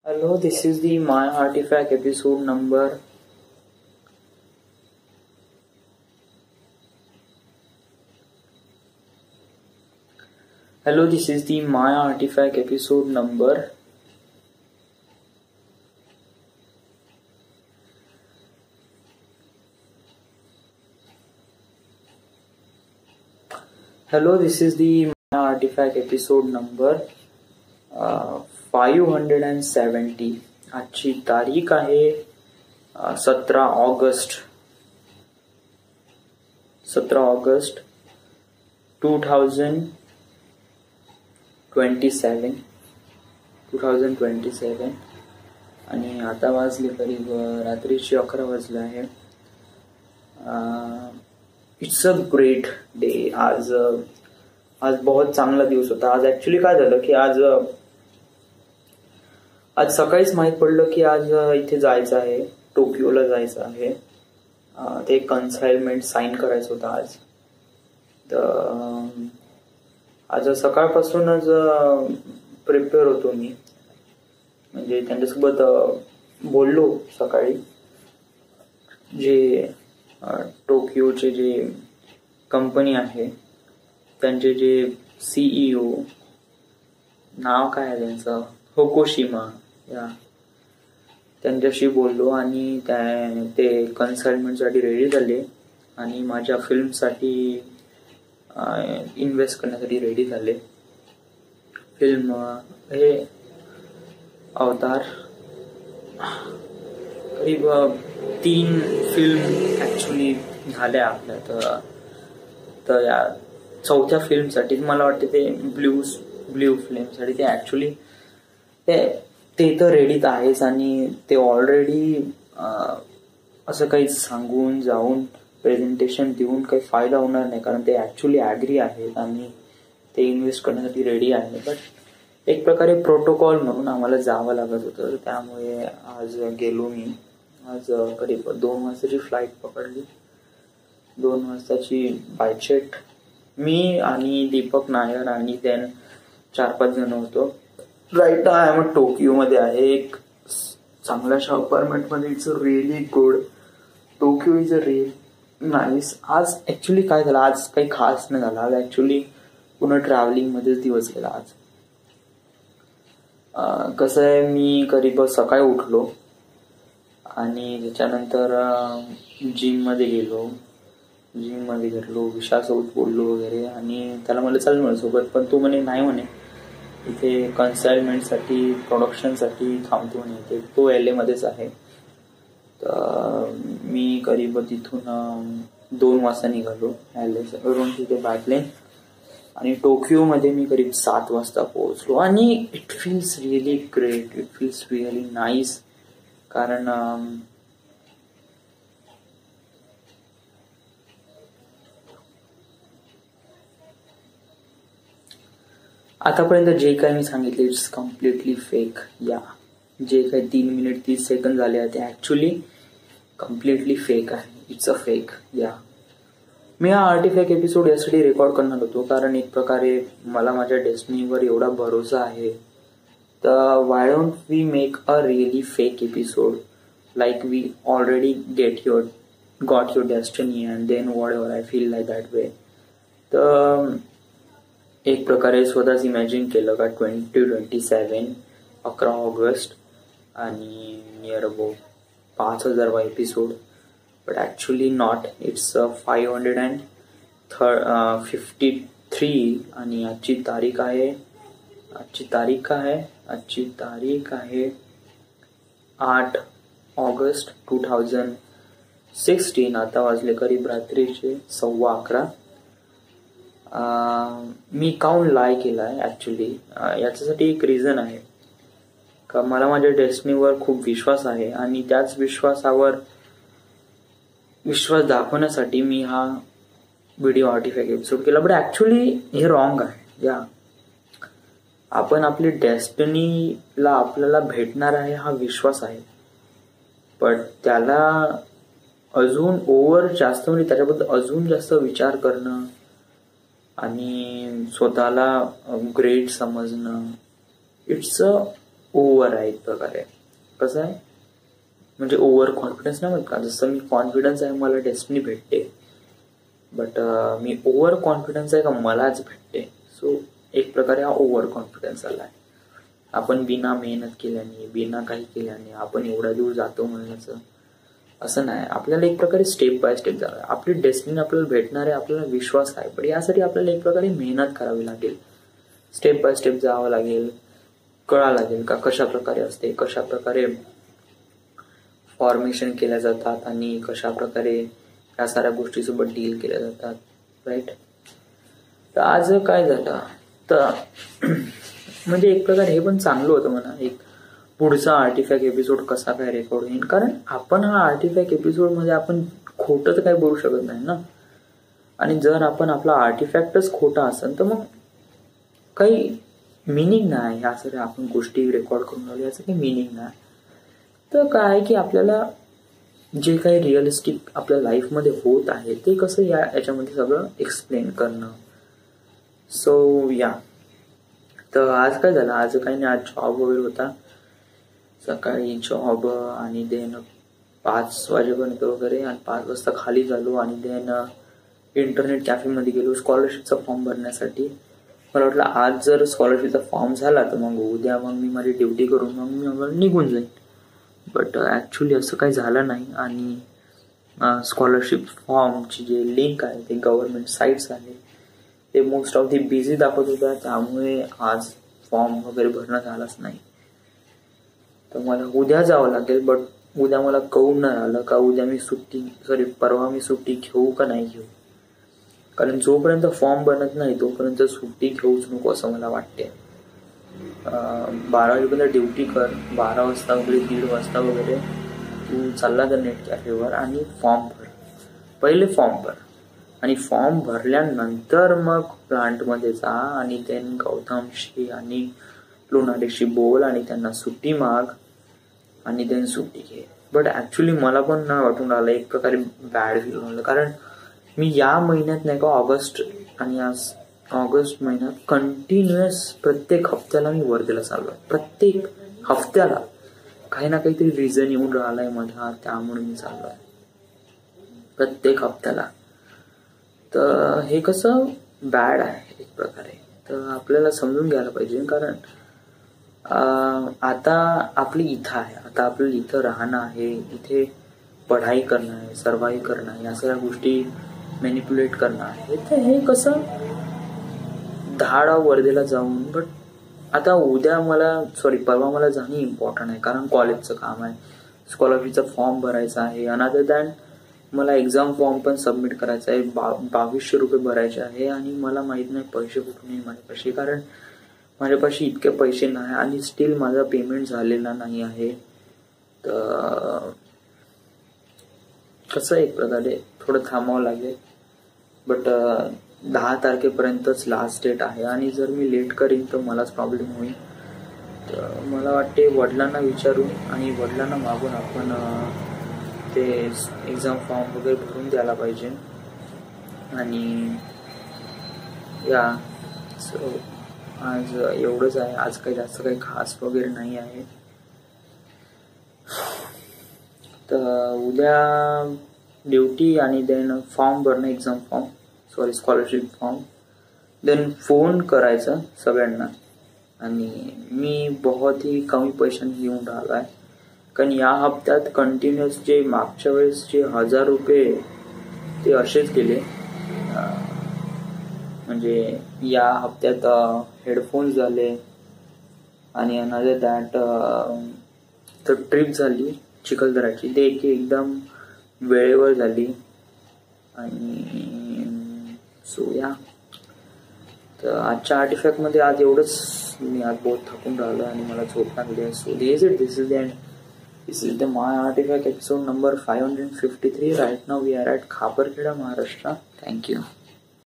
Hello, this is the My Artifact episode number. Hello, this is the My Artifact episode number. Hello, this is the My Artifact episode number 570. आजची तारीख आहे 17 August 2027 आणि आता वाजले करीब रात्रीचे 11 वाजले आहे. It's a great day. आज बहुत चांगला दिवस होता. आज ऍक्च्युली काय झालं की आज सकाळीच माहित पडलं की आज इथे जायचं आहे, टोकियोला जायचं आहे. ते कन्साइनमेंट साइन करायचं होतं आज. तर आज सकाळपासूनच प्रिपेअर होतो मी, म्हणजे त्यांच्यासोबत बोललो सकाळी. जे टोकियोचे जे कंपनी आहे त्यांचे जे सीईओ, नाव काय आहे त्यांचं, होकोशिमा, या त्यांच्याशी बोललो आणि ते कन्सल्टमेंटसाठी रेडी झाले आणि माझ्या फिल्मसाठी इन्व्हेस्ट करण्यासाठी रेडी झाले. फिल्म हे अवतार, करीब 3 फिल्म ऍक्च्युली झाल्या आपल्या. तर या 4थ्या फिल्मसाठी मला वाटते ते ब्ल्यू फिल्मसाठी ते ऍक्च्युली ते तर रेडीच आहेच आणि ते ऑलरेडी असं काही सांगून जाऊन प्रेझेंटेशन देऊन काही फायदा होणार नाही, कारण ते ऍक्च्युली ऍग्री आहेत आणि ते इन्व्हेस्ट करण्यासाठी रेडी आहे. बट एक प्रकारे प्रोटोकॉल म्हणून आम्हाला जावं लागत होतं, त्यामुळे आज गेलो मी. आज करीब 2 वाजताची फ्लाईट पकडली. 2 वाजताची बाय जेट. मी आणि दीपक नायर आणि देन 4-5 जण होतो. Right now I am Tokyo मध्ये आहे, एक चांगल्याशा अपार्टमेंट मध्ये. It's a really good. Tokyo is a real nice. आज ऍक्च्युली काय झालं, आज काही खास नाही झालं. आज ऍक्च्युली पूर्ण ट्रॅव्हलिंग मध्येच दिवस गेला आज. कसं आहे, मी करीब सकाळी उठलो आणि त्याच्यानंतर जिम मध्ये गेलो. विशासोबत बोललो वगैरे आणि त्याला मला चालेल मला सोबत, पण तो म्हणे नाही, म्हणे इथे कन्साइनमेंटसाठी प्रोडक्शनसाठी थांबतो म्हणे. तो LA मध्येच आहे. तर मी करीब तिथून 2 वाजता निघालो LA वरून, तिथे बायप्लेन, आणि टोकियो मध्ये मी करीब 7 वाजता पोहोचलो. आणि it feels really great, it feels really nice. कारण आतापर्यंत जे काही मी सांगितले इट्स कम्प्लिटली फेक. या जे काही 3 मिनिट 30 सेकंद झाले ते ऍक्च्युली कम्प्लिटली फेक आहे. It's a fake. या मी हा आर्टिफॅक्ट एपिसोड यासाठी रेकॉर्ड करणार होतो कारण एक प्रकारे मला माझ्या डेस्टिनीवर एवढा भरोसा आहे. तर why don't we make a really fake episode, like we already got your destiny and then whatever I feel like that way. तर एक प्रकारे स्वतःच इमॅजिन केलं का 2027 11 ऑगस्ट आणि near about 5000 episode. But actually not. It's 553 आणि आजची तारीख आहे 8 ऑगस्ट 2016. आता वाजले करीब रात्रीचे 11:15. मी काऊन लाय केलाय ऍक्च्युली, याच्यासाठी एक रिझन आहे का मला माझ्या डेस्टिनीवर खूप विश्वास आहे आणि त्याच विश्वास दाखवण्यासाठी मी हा व्हिडिओ आर्टिफॅक्ट एपिसोड केला. बट ऍक्च्युली हे रॉंग आहे. या आपण आपली डेस्टिनीला आपल्याला भेटणार आहे हा विश्वास आहे, पण त्याला अजून जास्त म्हणजे त्याच्याबद्दल अजून जास्त विचार करणं आणि स्वतःला ग्रेट समजणं, इट्स अ ओव्हर आहे एक प्रकारे. कसं आहे म्हणजे ओव्हर कॉन्फिडन्स नाही म्हणत का, जसं मी कॉन्फिडन्स आहे मला डेस्टिनी भेटते, बट मी ओव्हर कॉन्फिडन्स आहे का मलाच भेटते. सो एक प्रकारे हा ओव्हर कॉन्फिडन्स आला आहे. आपण बिना मेहनत केल्याने बिना काही केल्याने आपण एवढ्या दूर जातो म्हणण्याचं असं नाही. आपल्याला एक प्रकारे स्टेप बाय स्टेप जावं, आपली डेस्टिनी आपल्याला भेटणार आहे, आपल्याला विश्वास आहे, पण यासाठी आपल्याला एक प्रकारे मेहनत करावी लागेल, स्टेप बाय स्टेप जावं लागेल, कळावं लागेल का कशा प्रकारे असते, कशा प्रकारे फॉर्मेशन केल्या जातात आणि कशा प्रकारे या साऱ्या गोष्टीसोबत डील केल्या जातात. राईट. तर आज काय झालं तर म्हणजे एक प्रकारे हे पण चांगलं होतं म्हणा, एक पुढचा आर्टिफॅक्ट एपिसोड कसा काय रेकॉर्ड होईल, कारण आपण हा आर्टिफॅक्ट एपिसोड मध्ये आपण खोटं तर काही बोलू शकत नाही ना. आणि जर आपण आपला आर्टिफॅक्टच खोटा असेल तर मग काही मिनिंग नाही. ह्या सगळ्या आपण गोष्टी रेकॉर्ड करून आलो याचं काही मिनिंग नाही. तर काय आहे की आपल्याला जे काही रिअलिस्टिक आपल्या लाईफमध्ये होत आहे ते कसं याच्यामध्ये सगळं एक्सप्लेन करणं. सो या. तर आज काय झालं, आज काही नाही, आज जॉब वगैरे होता, सकाळी जॉब आणि देन 5 वाजेपर्यंत वगैरे, आणि 5 वाजता खाली झालो आणि देन इंटरनेट कॅफेमध्ये गेलो स्कॉलरशिपचा फॉर्म भरण्यासाठी. मला वाटलं आज जर स्कॉलरशिपचा फॉर्म झाला तर मग उद्या मग मी माझी ड्युटी करून मग मी निघून जाईन, बट ॲक्च्युली असं काही झालं नाही. आणि स्कॉलरशिप फॉर्मची जे लिंक आहे ते गव्हर्नमेंट साईट्स आहे ते मोस्ट ऑफ दी बिझी दाखवत होत्या, त्यामुळे आज फॉर्म वगैरे भरणं झालंच नाही. तर मला उद्या जावं लागेल, बट उद्या मला कळून नाही आलं का उद्या मी परवा मी सुट्टी घेऊ का नाही घेऊ, कारण जोपर्यंत फॉर्म बनत नाही तोपर्यंत सुट्टी घेऊच नको असं मला वाटते. 12 वाजेपर्यंत ड्युटी कर, 12 वाजता वगैरे 1:30 वाजता वगैरे तू चालला तर नेट कॅफेवर आणि फॉर्म भर, पहिले फॉर्म भर, आणि फॉर्म भरल्यानंतर मग प्लांटमध्ये जा आणि देन गौतमशी आणि लोणारीशी बोल आणि त्यांना सुट्टी माग आणि देन सुट्टी घे. बट ॲक्च्युली मला पण ना वाटून राहिलं, एक प्रकारे बॅड फील झालं, कारण मी या महिन्यात नाही का ऑगस्ट महिन्यात कंटिन्युअस प्रत्येक हफ्त्याला मी वर्धेला चाललोय. प्रत्येक हफ्त्याला काही ना काहीतरी रिझन येऊन राहिलाय माझा, त्यामुळे मी चाललोय प्रत्येक हफ्त्याला. तर हे कसं बॅड आहे एक प्रकारे, तर आपल्याला समजून घ्यायला पाहिजे, कारण आता आपली इथं आहे, आता आपल्याला इथं राहणं आहे, इथे पढाई करणं आहे, सर्वाईव्ह करणं आहे, या सगळ्या गोष्टी मॅनिप्युलेट करणं आहे. तर हे कसं धाडा वर्धेला जाऊन, बट आता परवा मला जाणं इम्पॉर्टंट आहे, कारण कॉलेजचं काम आहे, स्कॉलरशिपचा फॉर्म भरायचा आहे, अनदर दॅन मला एक्झाम फॉर्म पण सबमिट करायचा आहे, 2200 रुपये भरायचे आहे, आणि मला माहित नाही पैसे कुठून येईल माझ्यापाशी, कारण माझ्यापाशी इतके पैसे नाही आणि स्टील माझा पेमेंट झालेला नाही आहे. तर कसं एक प्रकारे थोडं थांबावं लागेल, बट 10 तारखेपर्यंतच लास्ट डेट आहे, आणि जर मी लेट करीन तर मलाच प्रॉब्लेम होईल. तर मला वाटते वडिलांना विचारून आणि वडिलांना मागून आपण ते एक्झाम फॉर्म वगैरे भरून द्यायला पाहिजे. आणि या सो आज एवढंच आहे, आज काही जास्त काही खास वगैरे नाही आहे. तर उद्या ड्युटी आणि देन फॉर्म भरणं, exam form scholarship form, then phone करायचा सगळ्यांना. आणि मी बहुत ही कमी पैशांनी येऊन राहिलो आहे, कारण या हप्त्यात कंटिन्युअस जे मागच्या वेळेस जे 1000 रुपये ते असेच गेले. म्हणजे या हप्त्यात हेडफोन्स झाले आणि अनदर दॅट तर ट्रिप झाली चिखलदराची, ते एकदम वेळेवर झाली. आणि सो या. तर आजच्या आर्टिफॅक्टमध्ये आज एवढंच. मी आज बहुत थकून राहिलो आणि मला झोप लागली. So this is the end. This is the My Artifact episode number 553. Right now we are at Khaparkheda, Maharashtra. Thank you.